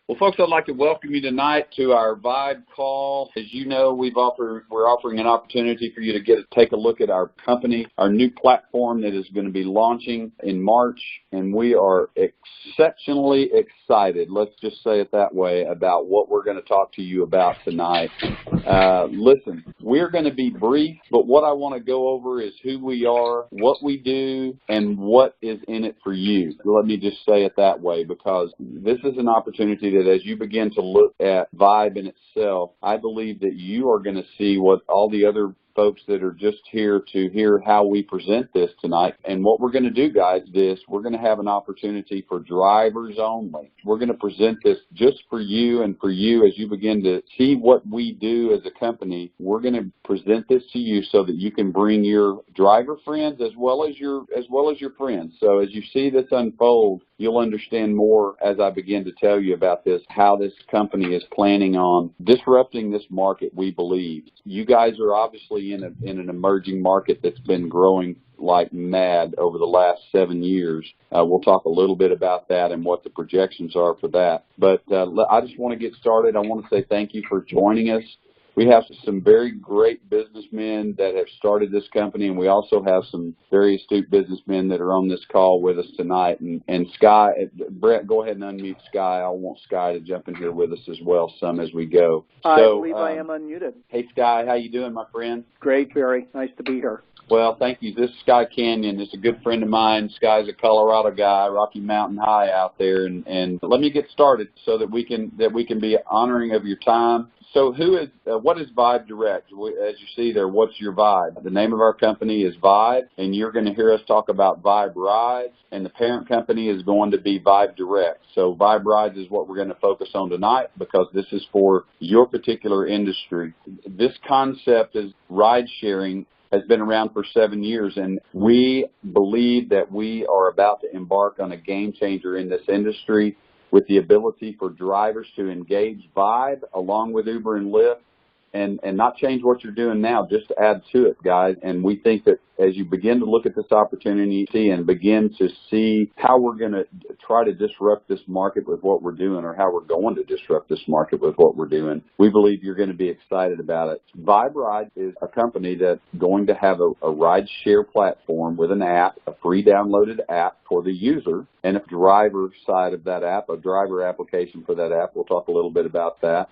Well, folks, I'd like to welcome you tonight to our Vibe call. As you know, we're offering an opportunity for you to take a look at our company, our new platform that is going to be launching in March, and we are exceptionally excited, let's just say it that way, about what we're going to talk to you about tonight. Listen, we're going to be brief, but what I want to go over is who we are, what we do, and what is in it for you. Let me just say it that way, because this is an opportunity that as you begin to look at Vibe in itself, I believe that you are going to see what all the other folks that are just here to hear how we present this tonight. And what we're going to do, guys, we're going to have an opportunity for drivers only. We're going to present this just for you and for you as you begin to see what we do as a company. We're going to present this to you so that you can bring your driver friends as well as your friends. So as you see this unfold, you'll understand more as I begin to tell you about this, how this company is planning on disrupting this market, we believe. You guys are obviously in an emerging market that's been growing like mad over the last 7 years. We'll talk a little bit about that and what the projections are for that. But I just want to get started. I want to say thank you for joining us. We have some very great businessmen that have started this company, and we also have some very astute businessmen that are on this call with us tonight. And Sky, Brett, go ahead and unmute Sky. I want Sky to jump in here with us as well some as we go. I believe I am unmuted. Hey, Sky, how you doing, my friend? Great, Barry. Nice to be here. Well, thank you. This is Sky Canyon. This is a good friend of mine. Sky's a Colorado guy, Rocky Mountain High out there. And let me get started so that we can be honoring of your time. So what is Vibe Direct? As you see there, what's your Vibe? The name of our company is Vibe, and you're going to hear us talk about Vibe Rides, and the parent company is going to be Vibe Direct. So Vibe Rides is what we're going to focus on tonight because this is for your particular industry. This concept is ride sharing has been around for 7 years, and we believe that we are about to embark on a game changer in this industry with the ability for drivers to engage Vibe along with Uber and Lyft and not change what you're doing now, just to add to it, guys. And we think that as you begin to look at this opportunity and begin to see how we're going to try to disrupt this market with what we're doing, or how we're going to disrupt this market with what we're doing, we believe you're going to be excited about it. Vibe Ride is a company that's going to have a ride share platform with an app, a free downloaded app for the user, and a driver side of that app, a driver application for that app. We'll talk a little bit about that.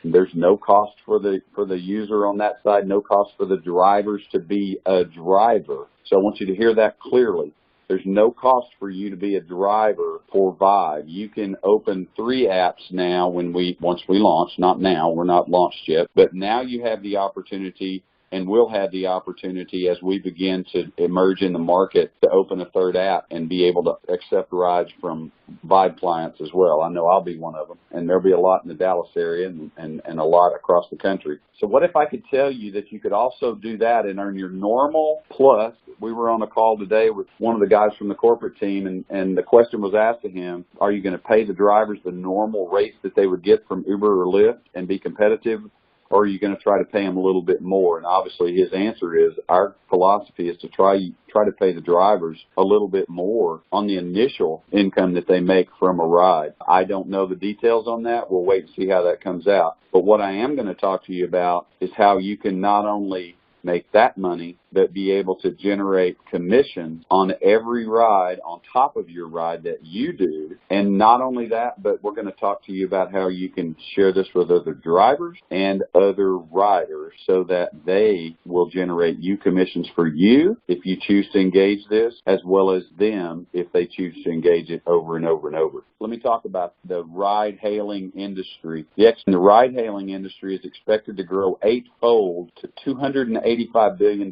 There's no cost for the user on that side, no cost for the drivers to be a driver. So I want you to hear that clearly. There's no cost for you to be a driver for Vibe. You can open 3 apps now once we launch, not now, we're not launched yet, but now you have the opportunity, and we'll have the opportunity as we begin to emerge in the market to open a 3rd app and be able to accept rides from Vibe clients as well. I know I'll be one of them, and there'll be a lot in the Dallas area and a lot across the country. So what if I could tell you that you could also do that and earn your normal plus? We were on a call today with one of the guys from the corporate team, and the question was asked to him, are you going to pay the drivers the normal rates that they would get from Uber or Lyft and be competitive? Or are you going to try to pay them a little bit more? And obviously his answer is our philosophy is to try to pay the drivers a little bit more on the initial income that they make from a ride. I don't know the details on that. We'll wait and see how that comes out. But what I am going to talk to you about is how you can not only make that money, but be able to generate commission on every ride on top of your ride that you do. And not only that, but we're going to talk to you about how you can share this with other drivers and other riders so that they will generate you commissions for you if you choose to engage this, as well as them if they choose to engage it over and over and over. Let me talk about the ride-hailing industry. The ride-hailing industry is expected to grow 8-fold to $285 billion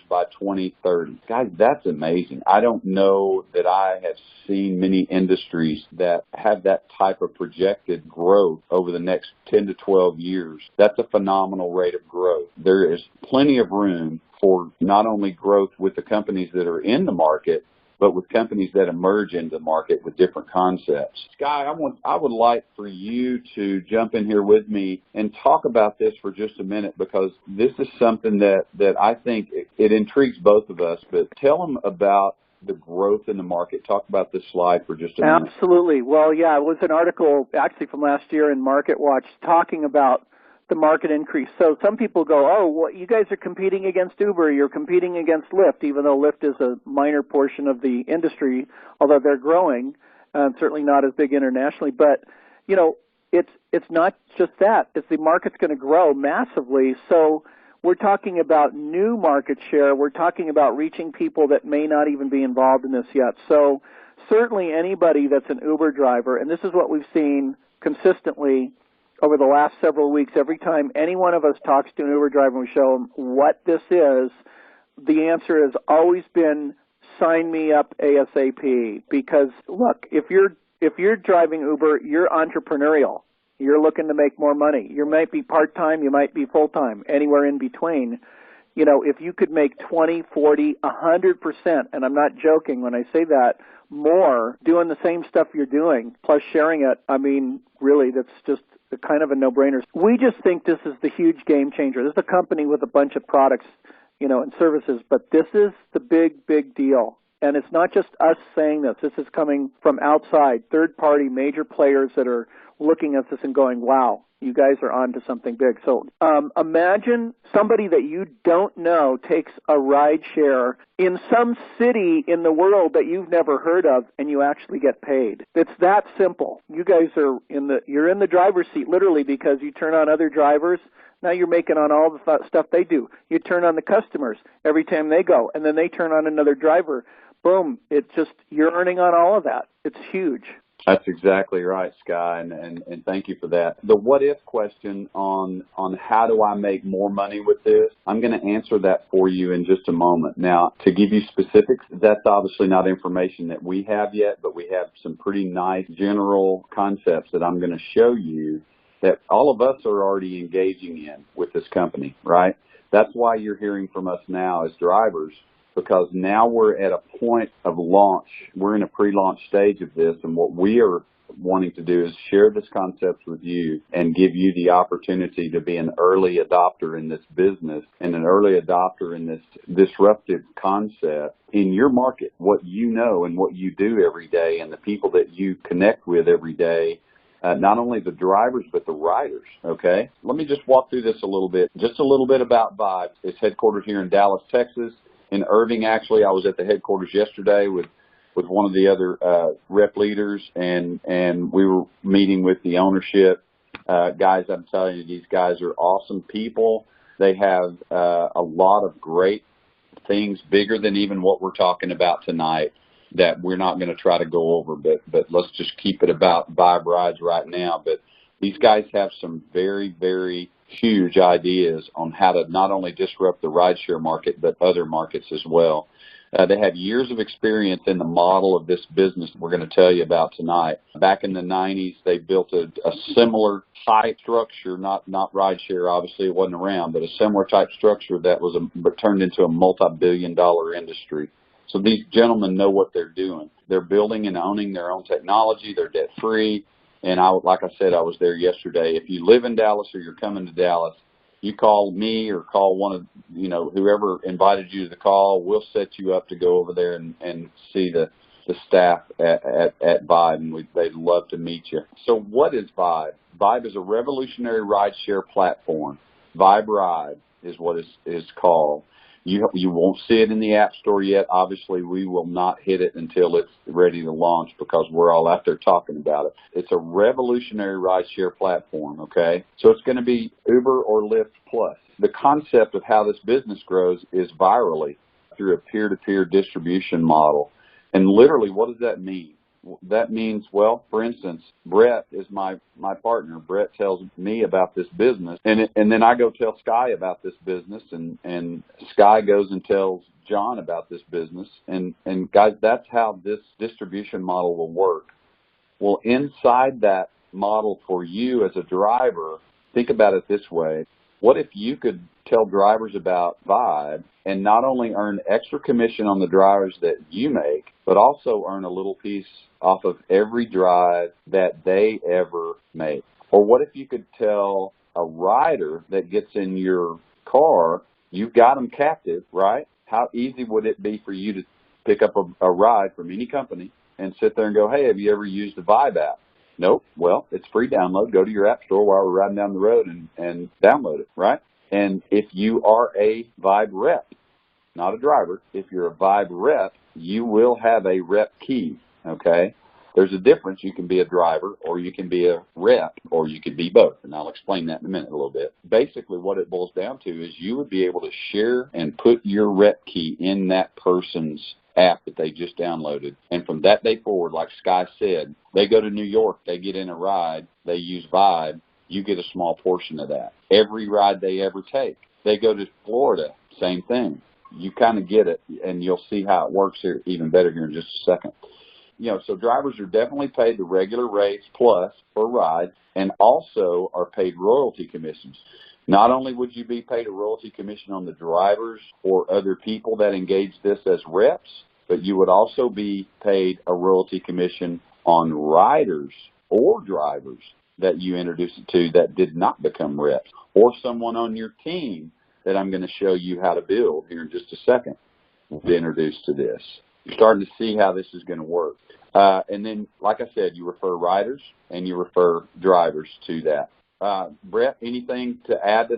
by 2030. Guys, that's amazing. I don't know that I have seen many industries that have that type of projected growth over the next 10 to 12 years. That's a phenomenal rate of growth. There is plenty of room for not only growth with the companies that are in the market, but with companies that emerge into the market with different concepts. Sky, I would like for you to jump in here with me and talk about this for just a minute, because this is something that I think it intrigues both of us. But tell them about the growth in the market? Talk about this slide for just a minute. Absolutely. Well, yeah, it was an article actually from last year in Market Watch talking about the market increase. So some people go, oh, well, you guys are competing against Uber, you're competing against Lyft, even though Lyft is a minor portion of the industry, although they're growing, certainly not as big internationally. But, you know, it's not just that. It's the market's going to grow massively. So we're talking about new market share. We're talking about reaching people that may not even be involved in this yet. So certainly anybody that's an Uber driver, and this is what we've seen consistently over the last several weeks, every time any one of us talks to an Uber driver and we show them what this is, the answer has always been, sign me up ASAP. Because, look, if you're driving Uber, you're entrepreneurial. You're looking to make more money. You might be part-time, you might be full-time, anywhere in between. You know, if you could make 20, 40, 100%, and I'm not joking when I say that, more doing the same stuff you're doing, plus sharing it, I mean, really, that's just kind of a no-brainer. We just think this is the huge game changer. This is a company with a bunch of products, you know, and services, but this is the big deal. And it's not just us saying this. This is coming from outside, third-party major players that are looking at this and going, wow, you guys are on to something big. So imagine somebody that you don't know takes a ride share in some city in the world that you've never heard of, and you actually get paid. It's that simple. You guys are you're in the driver's seat literally, because you turn on other drivers. Now you're making on all the stuff they do. You turn on the customers every time they go, and then they turn on another driver. Boom, you're earning on all of that. It's huge. That's exactly right, Sky, and thank you for that. The what-if question on how do I make more money with this, I'm going to answer that for you in just a moment. Now, to give you specifics, that's obviously not information that we have yet, but we have some pretty nice general concepts that I'm going to show you that all of us are already engaging in with this company, right? That's why you're hearing from us now as drivers, because now we're at a point of launch. We're in a pre-launch stage of this, and what we are wanting to do is share this concept with you and give you the opportunity to be an early adopter in this business and an early adopter in this disruptive concept in your market, what you know and what you do every day and the people that you connect with every day. Not only the drivers, but the riders, okay? Let me just walk through this a little bit. Just a little bit about Vibe. It's headquartered here in Dallas, Texas. In Irving, actually, I was at the headquarters yesterday with one of the other rep leaders, and we were meeting with the ownership. Guys, I'm telling you, these guys are awesome people. They have a lot of great things, bigger than even what we're talking about tonight, that we're not going to try to go over, but let's just keep it about Vibe Rides right now. But these guys have some very, very huge ideas on how to not only disrupt the rideshare market, but other markets as well. They have years of experience in the model of this business we're going to tell you about tonight. Back in the 90s, they built a similar type structure, not rideshare, obviously it wasn't around, but a similar type structure that was turned into a multi-billion-dollar industry. So these gentlemen know what they're doing. They're building and owning their own technology. They're debt-free. And like I said, I was there yesterday. If you live in Dallas or you're coming to Dallas, you call me or call one of, whoever invited you to the call. We'll set you up to go over there and see the staff at Vibe, and they'd love to meet you. So what is Vibe? Vibe is a revolutionary rideshare platform. Vibe Ride is what it's called. You won't see it in the App Store yet. Obviously, we will not hit it until it's ready to launch, because we're all out there talking about it. It's a revolutionary rideshare platform, okay? So it's going to be Uber or Lyft plus. The concept of how this business grows is virally through a peer-to-peer distribution model. And literally, what does that mean? That means, well, for instance, Brett is my partner. Brett tells me about this business, and then I go tell Sky about this business, and Sky goes and tells John about this business. And guys, that's how this distribution model will work. Well, inside that model for you as a driver, think about it this way. What if you could tell drivers about Vibe and not only earn extra commission on the drivers that you make, but also earn a little piece off of every drive that they ever make? Or what if you could tell a rider that gets in your car, you've got them captive, right? How easy would it be for you to pick up a ride from any company and sit there and go, hey, have you ever used the Vibe app? Nope. Well, it's free download. Go to your app store while we're riding down the road and download it, right? And if you are a Vibe rep, not a driver, if you're a Vibe rep, you will have a rep key, okay? There's a difference. You can be a driver, or you can be a rep, or you could be both, and I'll explain that in a minute a little bit. Basically, what it boils down to is you would be able to share and put your rep key in that person's app that they just downloaded, and from that day forward, like Sky said, they go to New York, they get in a ride, they use Vibe, you get a small portion of that. Every ride they ever take. They go to Florida, same thing. You kind of get it, and you'll see how it works here even better here in just a second. You know, so drivers are definitely paid the regular rates plus for rides, and also are paid royalty commissions. Not only would you be paid a royalty commission on the drivers or other people that engage this as reps, but you would also be paid a royalty commission on riders or drivers that you introduced it to that did not become reps, or someone on your team that I'm going to show you how to build here in just a second will be introduced to this. You're starting to see how this is going to work. And then, like I said, you refer riders and you refer drivers to that. Brett, anything to add to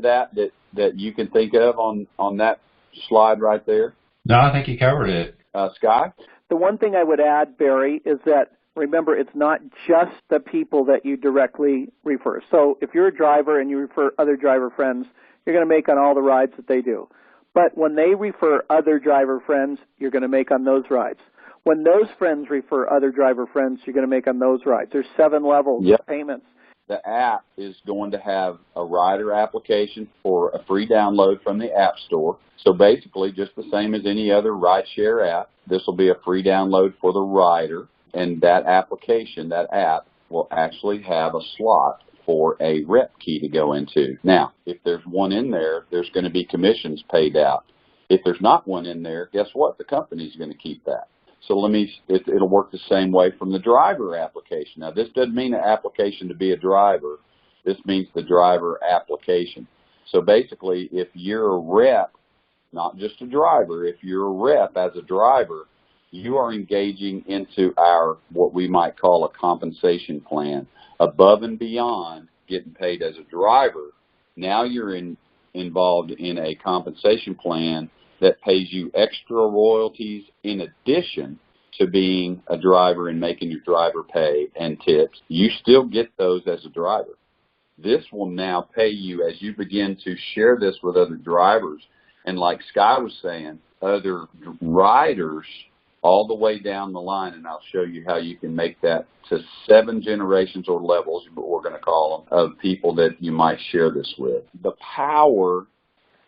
that you can think of on that slide right there? No, I think you covered it. Sky? The one thing I would add, Barry, is that, remember, it's not just the people that you directly refer. So if you're a driver and you refer other driver friends, you're going to make on all the rides that they do. But when they refer other driver friends, you're going to make on those rides. When those friends refer other driver friends, you're going to make on those rides. There's 7 levels of payments. The app is going to have a rider application for a free download from the App Store. So basically, just the same as any other rideshare app, this will be a free download for the rider, and that application, that app, will actually have a slot for a rep key to go into. Now, if there's one in there, there's going to be commissions paid out. If there's not one in there, guess what? The company's going to keep that. So it'll work the same way from the driver application. Now, this doesn't mean an application to be a driver. This means the driver application. So basically, if you're a rep, not just a driver, if you're a rep as a driver, you are engaging into our, what we might call a compensation plan, above and beyond getting paid as a driver. Now you're involved in a compensation plan that pays you extra royalties in addition to being a driver and making your driver pay and tips. You still get those as a driver. This will now pay you as you begin to share this with other drivers. And like Sky was saying, other riders all the way down the line, and I'll show you how you can make that to 7 generations or levels, but we're going to call them, of people that you might share this with. The power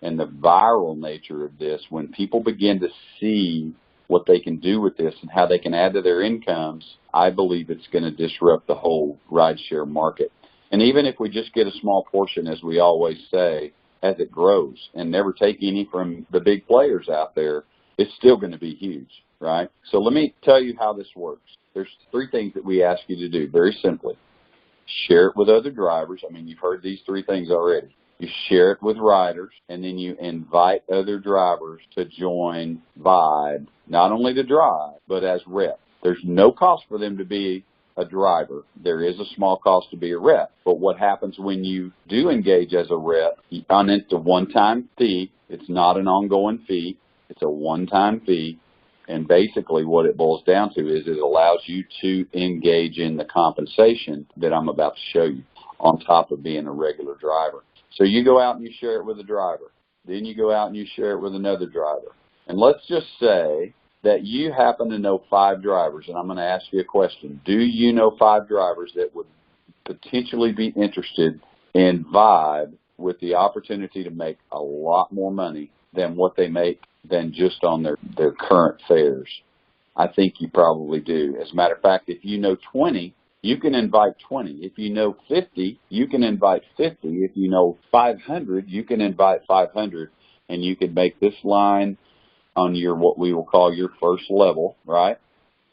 and the viral nature of this, when people begin to see what they can do with this and how they can add to their incomes, I believe it's going to disrupt the whole rideshare market. And even if we just get a small portion, as we always say, as it grows, and never take any from the big players out there, it's still going to be huge, right? So let me tell you how this works. There's 3 things that we ask you to do, very simply. Share it with other drivers. I mean, you've heard these 3 things already. You share it with riders, and then you invite other drivers to join Vibe, not only to drive, but as rep. There's no cost for them to be a driver. There is a small cost to be a rep. But what happens when you do engage as a rep, it's a one-time fee. It's not an ongoing fee. It's a one-time fee. And basically what it boils down to is it allows you to engage in the compensation that I'm about to show you on top of being a regular driver. So you go out and you share it with a driver. Then you go out and you share it with another driver. And let's just say that you happen to know 5 drivers, and I'm going to ask you a question. Do you know 5 drivers that would potentially be interested in Vibe with the opportunity to make a lot more money than what they make than just on their current fares? I think you probably do. As a matter of fact, if you know 20, you can invite 20. If you know 50, you can invite 50. If you know 500, you can invite 500. And you can make this line on your, what we will call your first level, right,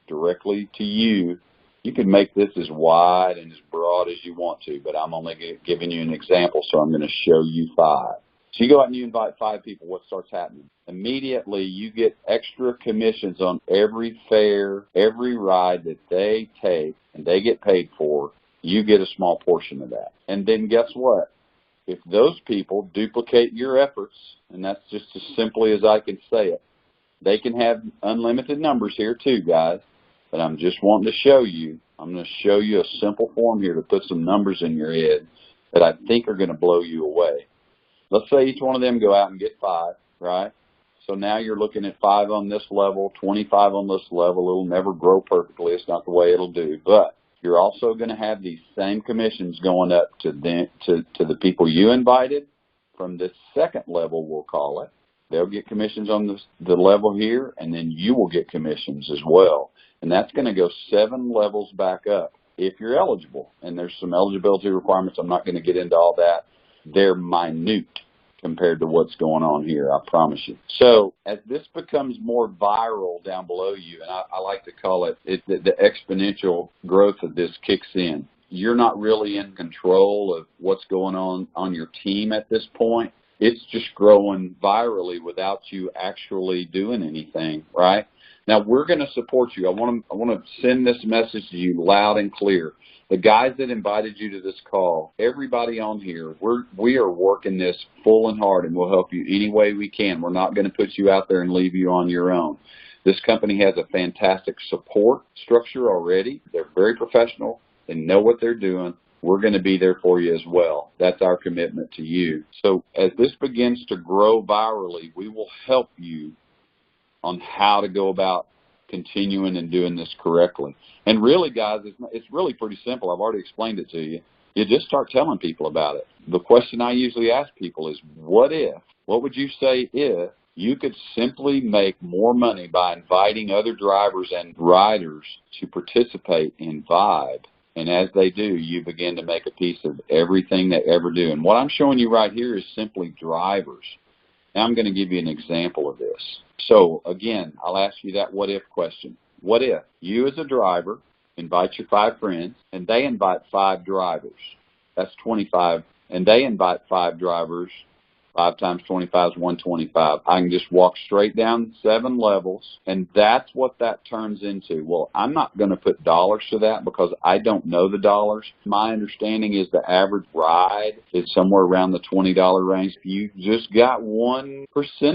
directly to you. You can make this as wide and as broad as you want to, but I'm only giving you an example, so I'm going to show you 5. So you go out and you invite 5 people. What starts happening? Immediately, you get extra commissions on every fare, every ride that they take, and they get paid for. You get a small portion of that. And then guess what? If those people duplicate your efforts, and that's just as simply as I can say it, they can have unlimited numbers here too, guys. But I'm just wanting to show you, I'm going to show you a simple form here to put some numbers in your head that I think are going to blow you away. Let's say each one of them go out and get 5, right? So now you're looking at 5 on this level, 25 on this level. It'll never grow perfectly. It's not the way it'll do. But you're also going to have these same commissions going up to the people you invited from this second level, we'll call it. They'll get commissions on the level here, and then you will get commissions as well. And that's going to go 7 levels back up if you're eligible. And there's some eligibility requirements. I'm not going to get into all that. They're minute compared to what's going on here, I promise you. So as this becomes more viral down below you, and I like to call it the exponential growth of this kicks in, you're not really in control of what's going on your team at this point. It's just growing virally without you actually doing anything, right? Now, we're going to support you. I want to send this message to you loud and clear. The guys that invited you to this call, everybody on here, we are working this full and hard, and we'll help you any way we can. We're not going to put you out there and leave you on your own. This company has a fantastic support structure already. They're very professional. They know what they're doing. We're going to be there for you as well. That's our commitment to you. So as this begins to grow virally, we will help you on how to go about continuing and doing this correctly. And really, guys, it's really pretty simple. I've already explained it to you. You just start telling people about it. The question I usually ask people is, what would you say if you could simply make more money by inviting other drivers and riders to participate in Vibe? And as they do, you begin to make a piece of everything they ever do. And what I'm showing you right here is simply drivers. Now I'm going to give you an example of this. So, again, I'll ask you that what-if question. What if you as a driver invite your 5 friends, and they invite 5 drivers? That's 25. And they invite 5 drivers. 5 times 25 is 125. I can just walk straight down 7 levels, and that's what that turns into. Well, I'm not going to put dollars to that because I don't know the dollars. My understanding is the average ride is somewhere around the $20 range. You just got 1%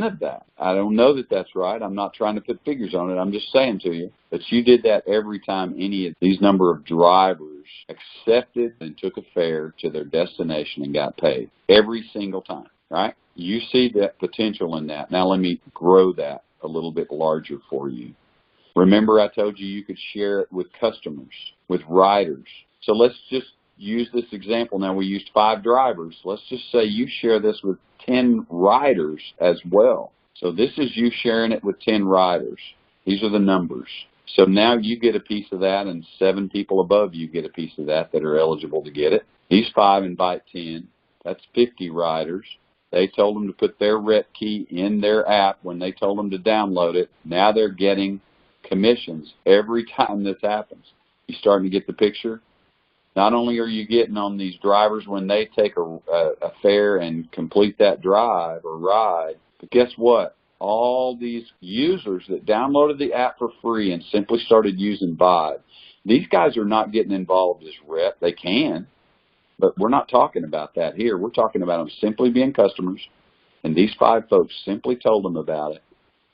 of that. I don't know that that's right. I'm not trying to put figures on it. I'm just saying to you that you did that every time any of these number of drivers accepted and took a fare to their destination and got paid. Every single time. Right? You see that potential in that. Now let me grow that a little bit larger for you. Remember I told you you could share it with customers, with riders. So let's just use this example. Now we used 5 drivers. Let's just say you share this with 10 riders as well. So this is you sharing it with 10 riders. These are the numbers. So now you get a piece of that, and 7 people above you get a piece of that are eligible to get it. These 5 invite 10. That's 50 riders. They told them to put their rep key in their app when they told them to download it. Now they're getting commissions every time this happens. You starting to get the picture? Not only are you getting on these drivers when they take a fare and complete that drive or ride, but guess what? All these users that downloaded the app for free and simply started using Vibe, these guys are not getting involved as rep. They can. But we're not talking about that here. We're talking about them simply being customers, and these 5 folks simply told them about it,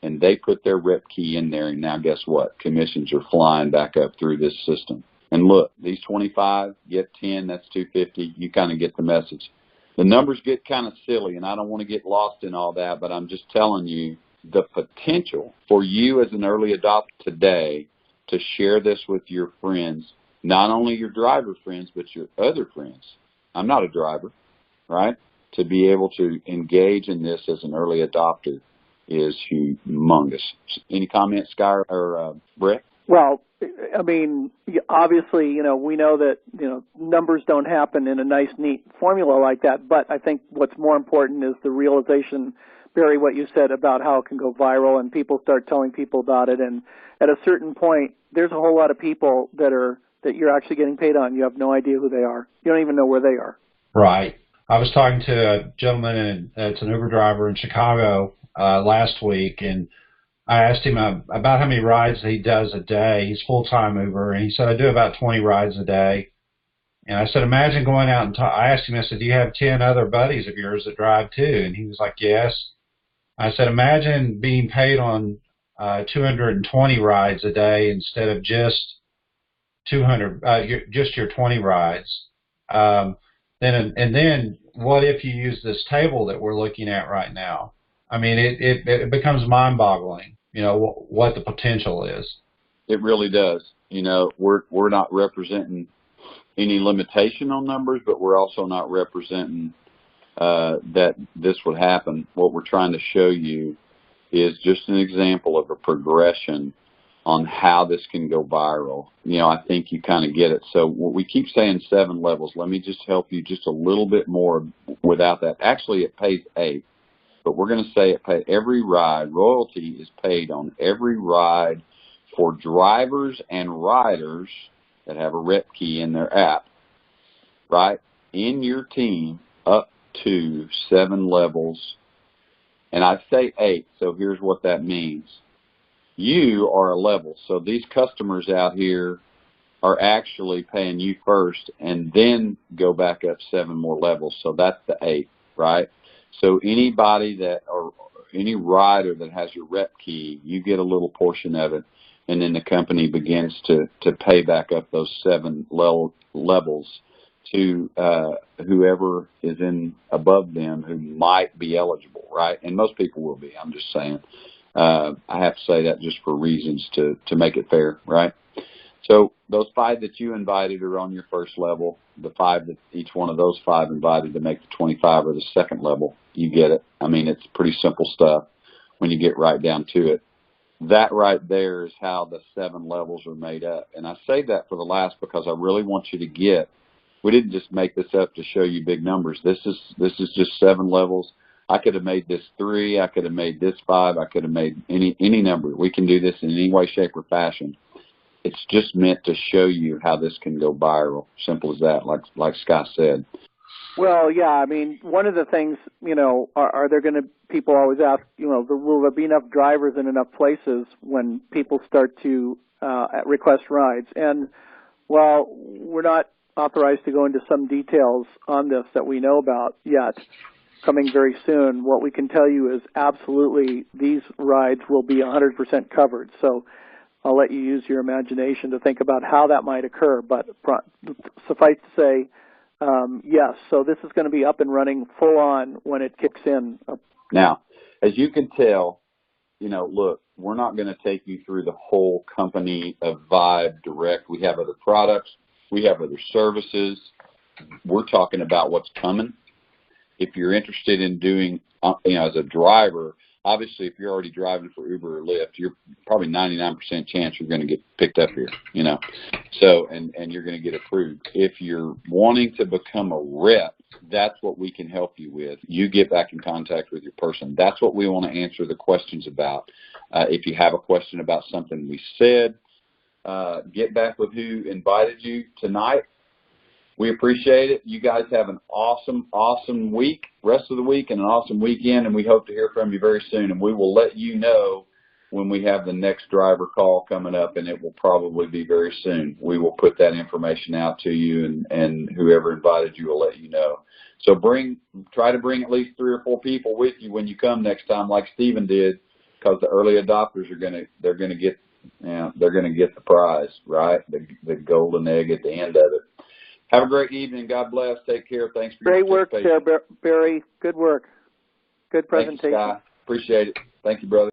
and they put their rep key in there, and now guess what? Commissions are flying back up through this system. And look, these 25 get 10, that's 250. You kind of get the message. The numbers get kind of silly, and I don't want to get lost in all that, but I'm just telling you the potential for you as an early adopter today to share this with your friends. Not only your driver friends, but your other friends. I'm not a driver, right? To be able to engage in this as an early adopter is humongous. Any comments, Sky or Brett? Well, I mean, obviously, we know that, numbers don't happen in a nice, neat formula like that. But I think what's more important is the realization, Barry, what you said about how it can go viral and people start telling people about it. And at a certain point, there's a whole lot of people that you're actually getting paid on. You have no idea who they are. You don't even know where they are. Right. I was talking to a gentleman, and it's an Uber driver in Chicago last week, and I asked him about how many rides he does a day. He's full-time Uber, and he said, I do about 20 rides a day. And I said, imagine going out and I asked him, I said, do you have 10 other buddies of yours that drive too? And he was like, yes. I said, imagine being paid on 220 rides a day instead of just 200, just your 20 rides. Then what if you use this table that we're looking at right now? I mean, it becomes mind-boggling, you know, what the potential is. It really does. You know, we're not representing any limitation on numbers, but we're also not representing that this would happen. What we're trying to show you is just an example of a progression on how this can go viral. You know, I think you kind of get it. So we keep saying 7 levels. Let me just help you just a little bit more without that. Actually, it pays 8, but we're going to say it pays every ride. Royalty is paid on every ride for drivers and riders that have a rep key in their app, right? In your team, up to 7 levels. And I say 8, so here's what that means. You are a level. So these customers out here are actually paying you first and then go back up 7 more levels. So that's the 8, right? So anybody that, or any rider that has your rep key, you get a little portion of it. And then the company begins to pay back up those 7 levels to whoever is in above them who might be eligible, right? And most people will be, I'm just saying. I have to say that just for reasons to make it fair, right? So those 5 that you invited are on your first level. The 5 that each one of those 5 invited to make the 25 or the second level, you get it. I mean, it's pretty simple stuff when you get right down to it. That right there is how the 7 levels are made up. And I say that for the last because I really want you to get, we didn't just make this up to show you big numbers. This is just 7 levels. I could have made this 3. I could have made this 5. I could have made any number. We can do this in any way, shape, or fashion. It's just meant to show you how this can go viral. Simple as that, like Scott said. Well, yeah, I mean, one of the things, you know, are there going to, people always ask, you know, will there be enough drivers in enough places when people start to request rides? And while we're not authorized to go into some details on this that we know about yet, coming very soon, what we can tell you is absolutely these rides will be 100% covered. So I'll let you use your imagination to think about how that might occur. But suffice to say, yes, so this is going to be up and running full on when it kicks in. Now, as you can tell, you know, look, we're not going to take you through the whole company of Vibe Direct. We have other products. We have other services. We're talking about what's coming. If you're interested in doing, you know, as a driver, obviously if you're already driving for Uber or Lyft, you're probably 99% chance you're going to get picked up here, you know. So, and you're going to get approved. If you're wanting to become a rep, that's what we can help you with. You get back in contact with your person. That's what we want to answer the questions about. If you have a question about something we said, get back with who invited you tonight. We appreciate it. You guys have an awesome, awesome week, rest of the week, and an awesome weekend, and we hope to hear from you very soon. And we will let you know when we have the next driver call coming up, and it will probably be very soon. We will put that information out to you, and whoever invited you will let you know. So try to bring at least 3 or 4 people with you when you come next time, like Stephen did, because the early adopters they're gonna get the prize, right? The golden egg at the end of it. Have a great evening. God bless. Take care. Thanks for your participation. Great work there, Barry. Good work. Good presentation. Thank you, Scott. Appreciate it. Thank you, brother.